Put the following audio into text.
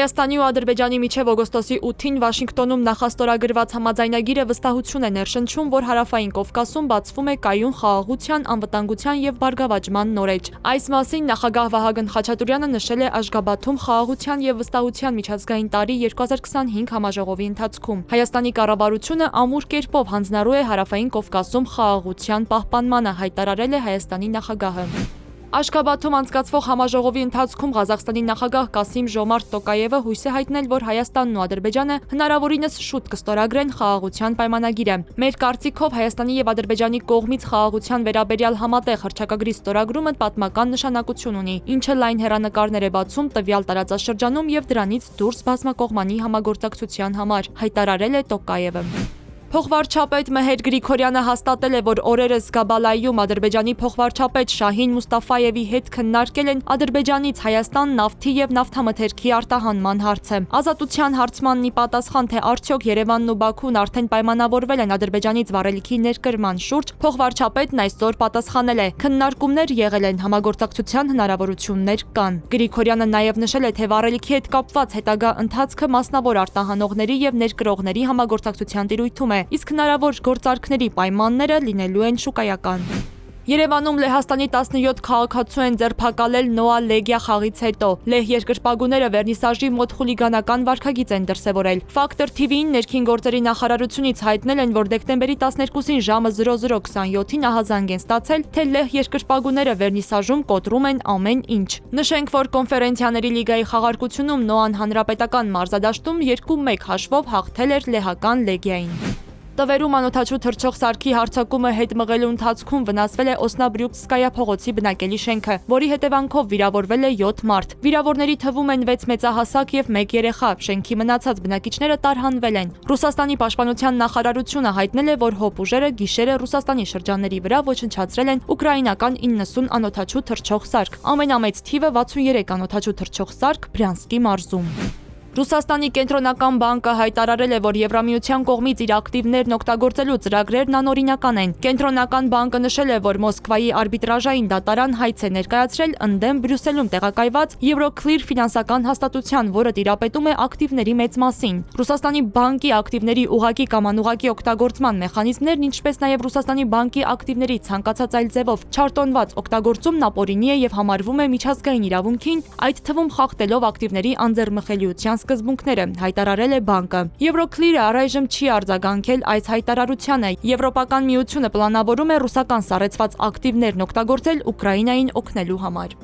Հայաստանի ու Ադրբեջանի միջև օգոստոսի 8-ին Վաշինգտոնում նախաստորագրված համաձայնագիրը վստահություն է ներշնչում, որ Հարավային Կովկասում բացվում է կայուն խաղաղության, անվտանգության եւ բարգավաճման նորեջ։ Այս մասին նախագահ Վահագն Խաչատուրյանը նշել է Աշգաբաթում խաղաղության եւ վստահության միջազգային տարի 2025 համաժողովի ընթացքում։ Հայաստանի կառավարությունը ամուր կերպով հանձնառու է Հարավային Կովկասում խաղաղության պահպանմանը, հայտարարել է Հայաստանի նախագահը։ Աշգաբաթում անցկացվող համաժողովի ընթացքում Ղազախստանի նախագահ Կասիմ-Ժոմարտ Տոկաևը հույս է հայտնել, որ Հայաստանն ու Ադրբեջանը հնարավորինս շուտ կստորագրեն խաղաղության պայմանագիրը։ Մեր կարծիքով Հայաստանի եւ Ադրբեջանի կողմից խաղաղության վերաբերյալ համատեղ հռչակագրի ստորագրումը պատմական նշանակություն ունի, ինչը լայն հեռանկարներ է բացում տվյալ տարածաշրջանում եւ դրանից դուրս բազմակողմանի համագործակցության համար, հայտարարել է Տոկաևը։ Փոխվարչապետ Մեհեր Գրիգորյանը հաստատել է, որ օրերս Գաբալայում Ադրբեջանի փոխվարչապետ Շահին Մուստաֆայևի հետ քննարկել են Ադրբեջանից Հայաստան նավթի եւ նավթամթերքի արտահանման հարցը։ Ազատության հարցմանն ի պատասխան, թե արդյոք Երևանն ու Բաքուն արդեն պայմանավորվել են Ադրբեջանից վառելիքի ներկրման շուրջ, փոխվարչապետն այսօր պատասխանել է. քննարկումներ եղել են, համագործակցության հնարավորություններ կան։ Գրիգորյանը նաեւ նշել է, թե վառելիքի հետ կապված հետագա ընթացքը մասնավոր արտահանողների եւ ներկրողների համագործակցության տիրույթում է, իսկ հնարավոր գործարքների պայմանները լինելու են շուկայական։ Երևանում Լեհաստանի 17 քաղաքացու են ձերբակալել Նոա Լեգիա խաղից հետո։ Լեհ երկրպագուները վերնիսաժի մոտ խուլիգանական վարքագիծ են դրսևորել։ Factor TV-ին ներքին գործերի նախարարությունից հայտնել են, որ դեկտեմբերի 12-ին ժամը 00:27-ին ահազանգ են ստացել, թե Լեհ երկրպագուները վերնիսաժում կոտրում են ամեն ինչ։ Նշենք, որ Կոնֆերենցիաների լիգայի խաղարկությունում Նոան հանրապետական մարզադաշտում 2-1 հաշվով հաղթել էր լեհական Լեգիային։ Տվերում անօդաչու թռչող սարքի հարձակումը հետ մղելու ընթացքում վնասվել է Օսնաբրյուկսկայա փողոցի բնակելի շենքը, որի հետևանքով վիրավորվել է 7 մարդ։ Վիրավորների թվում են 6 մեծահասակ եւ 1 երեխա։ Շենքի մնացած բնակիչները տարհանվել են։ Ռուսաստանի պաշտպանության նախարարությունը հայտնել է, որ հոբ ուժերը գիշերը Ռուսաստանի շրջանների վրա ոչնչացրել են ուկրաինական 90 անօդաչու թռչող սարք։ Ամենամեծ թիվը 63 անօդաչու թռչող սարք Բրյանսկի մարզում։ Ռուսաստանի կենտրոնական բանկը հայտարարել է, որ Եվրամիության կողմից իր ակտիվներն օգտագործելու ծրագրերն անօրինական են։ Կենտրոնական բանկը նշել է, որ Մոսկվայի արբիտրաժային դատարան հայց է ներկայացրել ընդդեմ Բրյուսելում տեղակայված Euroclear ֆինանսական հաստատության, որը տիրապետում է ակտիվների մեծ մասին։ Ռուսաստանի բանկի ակտիվների ուղղակի կամ անուղղակի օգտագործման մեխանիզմներն, ինչպես նաև Ռուսաստանի բանկի ակտիվների ցանկացած այլ ձևով չարտոնված օգտագործումն ապօրինի է եւ համարվում է միջազգային իրավունքին, այդ թվում խախտելով ակտիվների անձեռմխելիության սկզբունքները, հայտարարել է բանկը։ Euroclear-ը առայժմ չի արձագանքել այս հայտարարությանը։ Եվրոպական միությունը պլանավորում է ռուսական սառեցված ակտիվներն օգտագործել Ուկրաինային օգնելու համար։